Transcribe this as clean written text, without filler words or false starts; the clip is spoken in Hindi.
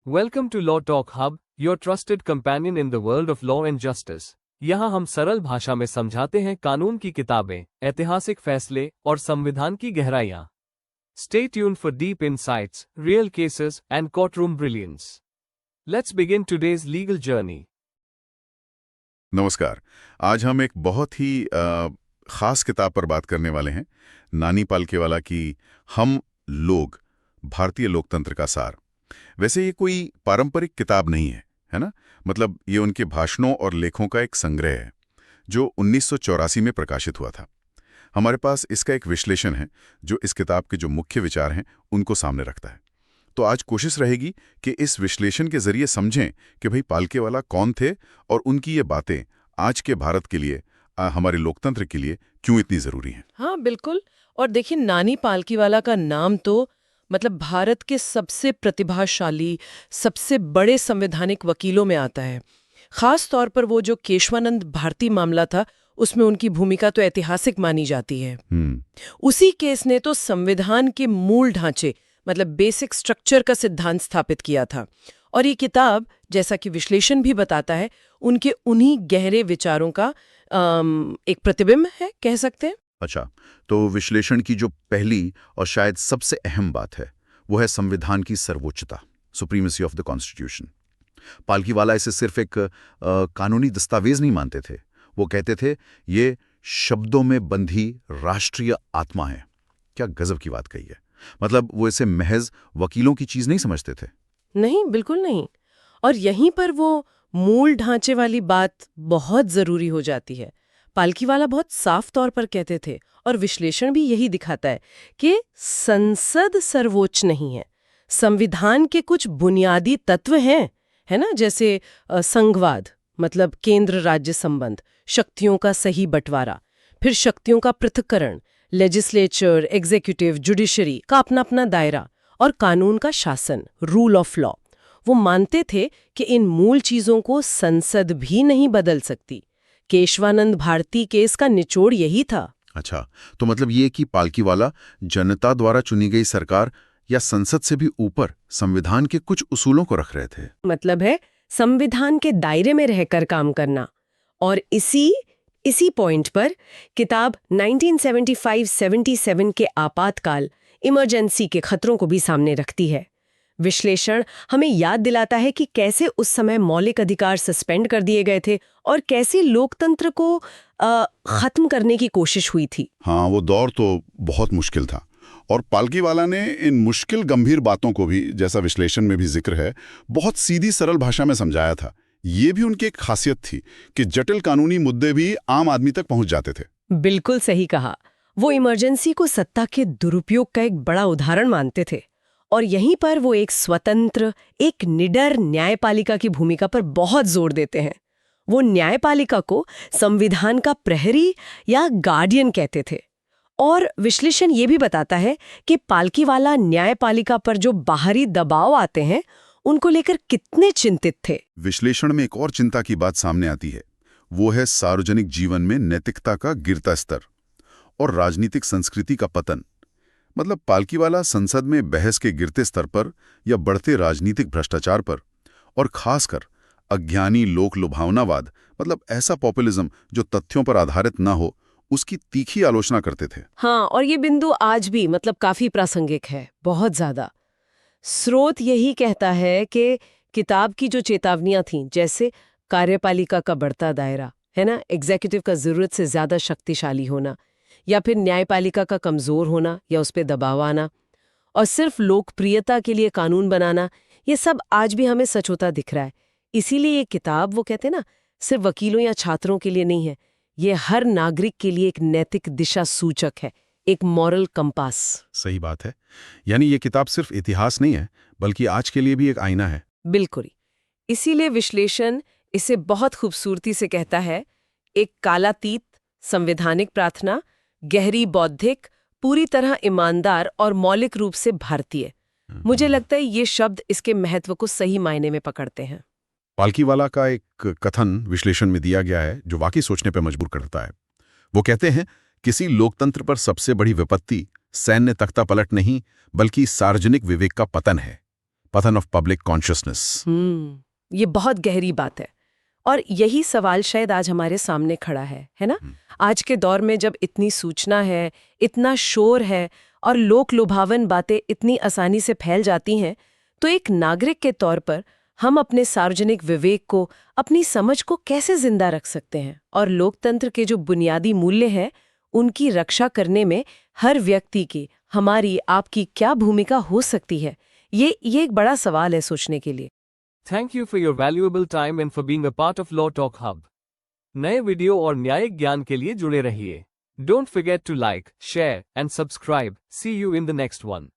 Welcome to Law Talk Hub, your trusted companion in the world of law and justice. यहाँ हम सरल भाषा में समझाते हैं कानून की किताबें, ऐतिहासिक फैसले और संविधान की गहराइयाँ. Stay tuned for deep insights, real cases, and courtroom brilliance. Let's begin today's legal journey. नमस्कार। आज हम एक बहुत ही खास किताब पर बात करने वाले हैं, नानी पालकीवाला की हम लोग, भारतीय लोकतंत्र का सार। वैसे ये कोई पारंपरिक किताब नहीं है, है ना? मतलब ये उनके भाषणों और लेखों का एक संग्रह है जो 1984 में प्रकाशित हुआ था। हमारे पास इसका एक विश्लेषण है जो इस किताब के जो मुख्य विचार हैं उनको सामने रखता है। तो आज कोशिश रहेगी कि इस विश्लेषण के जरिए समझें कि भाई पालकीवाला कौन थे और उनकी ये बातें आज के भारत के लिए, हमारे लोकतंत्र के लिए क्यों इतनी जरूरी हैं। हाँ बिल्कुल। और देखिए, नानी पालकीवाला का नाम तो मतलब भारत के सबसे प्रतिभाशाली, सबसे बड़े संवैधानिक वकीलों में आता है। खास तौर पर वो जो केशवानंद भारती मामला था, उसमें उनकी भूमिका तो ऐतिहासिक मानी जाती है। उसी केस ने तो संविधान के मूल ढांचे, मतलब बेसिक स्ट्रक्चर का सिद्धांत स्थापित किया था। और ये किताब, जैसा कि विश्लेषण भी बताता है, उनके उन्हीं गहरे विचारों का एक प्रतिबिंब है, कह सकते हैं। अच्छा, तो विश्लेषण की जो पहली और शायद सबसे अहम बात है वो है संविधान की सर्वोच्चता, supremacy of the constitution. Palkhivala इसे सिर्फ एक कानूनी दस्तावेज नहीं मानते थे, वो कहते थे ये शब्दों में बंधी राष्ट्रीय आत्मा है। क्या गजब की बात कही है। मतलब वो इसे महज वकीलों की चीज नहीं समझते थे। नहीं, बिल्कुल नहीं। और यहीं पर वो मूल ढांचे वाली बात बहुत जरूरी हो जाती है। पालकीवाला बहुत साफ तौर पर कहते थे, और विश्लेषण भी यही दिखाता है कि संसद सर्वोच्च नहीं है। संविधान के कुछ बुनियादी तत्व हैं, है ना, जैसे संघवाद, मतलब केंद्र राज्य संबंध, शक्तियों का सही बंटवारा, फिर शक्तियों का पृथक्करण, लेजिस्लेचर, एग्जीक्यूटिव, जुडिशरी का अपना अपना दायरा, और कानून का शासन, रूल ऑफ लॉ। वो मानते थे कि इन मूल चीजों को संसद भी नहीं बदल सकती। केशवानंद भारती केस का निचोड़ यही था। अच्छा, तो मतलब ये कि पालकीवाला जनता द्वारा चुनी गई सरकार या संसद से भी ऊपर संविधान के कुछ उसूलों को रख रहे थे। मतलब है संविधान के दायरे में रहकर काम करना। और इसी पॉइंट पर किताब 1975-77 के आपातकाल, इमरजेंसी के खतरों को भी सामने रखती है। विश्लेषण हमें याद दिलाता है कि कैसे उस समय मौलिक अधिकार सस्पेंड कर दिए गए थे और कैसे लोकतंत्र को खत्म करने की कोशिश हुई थी। हाँ, वो दौर तो बहुत मुश्किल था और पालकीवाला ने इन मुश्किल गंभीर बातों को भी, जैसा विश्लेषण में भी जिक्र है, बहुत सीधी सरल भाषा में समझाया था। ये भी उनकी एक खासियत थी कि जटिल कानूनी मुद्दे भी आम आदमी तक पहुंच जाते थे। बिल्कुल सही कहा। वो इमरजेंसी को सत्ता के दुरुपयोग का एक बड़ा उदाहरण मानते थे, और यहीं पर वो एक स्वतंत्र, एक निडर न्यायपालिका की भूमिका पर बहुत जोर देते हैं। वो न्यायपालिका को संविधान का प्रहरी या गार्डियन कहते थे। और विश्लेषण ये भी बताता है कि पालकीवाला न्यायपालिका पर जो बाहरी दबाव आते हैं उनको लेकर कितने चिंतित थे। विश्लेषण में एक और चिंता की बात सामने आती है, वो है सार्वजनिक जीवन में नैतिकता का गिरता स्तर और राजनीतिक संस्कृति का पतन। मतलब पालकीवाला संसद में बहस के गिरते स्तर पर या बढ़ते राजनीतिक भ्रष्टाचार पर, और खासकर अज्ञानी लोक लुभावनावाद, मतलब ऐसा पॉपुलिज्म जो तथ्यों पर आधारित न हो, उसकी तीखी आलोचना करते थे। हाँ, और ये बिंदु आज भी मतलब काफी प्रासंगिक है, बहुत ज्यादा। स्रोत यही कहता है कि किताब की जो चेतावनियां थीं, जैसे कार्यपालिका का बढ़ता दायरा, है ना, एग्जीक्यूटिव का जरूरत से ज्यादा शक्तिशाली होना, या फिर न्यायपालिका का कमजोर होना या उस पर दबाव आना, और सिर्फ लोकप्रियता के लिए कानून बनाना, ये सब आज भी हमें सच होता दिख रहा है। इसीलिए ये किताब, वो कहते हैं ना, सिर्फ वकीलों या छात्रों के लिए नहीं है, ये हर नागरिक के लिए एक नैतिक दिशा सूचक है, एक मॉरल कंपास। सही बात है। यानी ये किताब सिर्फ इतिहास नहीं है, बल्कि आज के लिए भी एक आईना है। बिल्कुल। इसीलिए विश्लेषण इसे बहुत खूबसूरती से कहता है, एक कालातीत संवैधानिक प्रार्थना, गहरी बौद्धिक, पूरी तरह ईमानदार और मौलिक रूप से भारतीय। मुझे लगता है ये शब्द इसके महत्व को सही मायने में पकड़ते हैं। पालकीवाला का एक कथन विश्लेषण में दिया गया है जो वाकई सोचने पर मजबूर करता है। वो कहते हैं, किसी लोकतंत्र पर सबसे बड़ी विपत्ति सैन्य तख्तापलट नहीं, बल्कि सार्वजनिक विवेक का पतन है। पतन ऑफ पब्लिक कॉन्शियसनेस। ये बहुत गहरी बात है और यही सवाल शायद आज हमारे सामने खड़ा है ना? आज के दौर में जब इतनी सूचना है, इतना शोर है और लोक लुभावन बातें इतनी आसानी से फैल जाती हैं, तो एक नागरिक के तौर पर हम अपने सार्वजनिक विवेक को, अपनी समझ को कैसे जिंदा रख सकते हैं और लोकतंत्र के जो बुनियादी मूल्य हैं उनकी रक्षा करने में हर व्यक्ति की, हमारी, आपकी क्या भूमिका हो सकती है? ये एक बड़ा सवाल है सोचने के लिए। Thank you for your valuable time and for being a part of Law Talk Hub. नए वीडियो और न्यायिक ज्ञान के लिए जुड़े रहिए। Don't forget to like, share and subscribe. See you in the next one.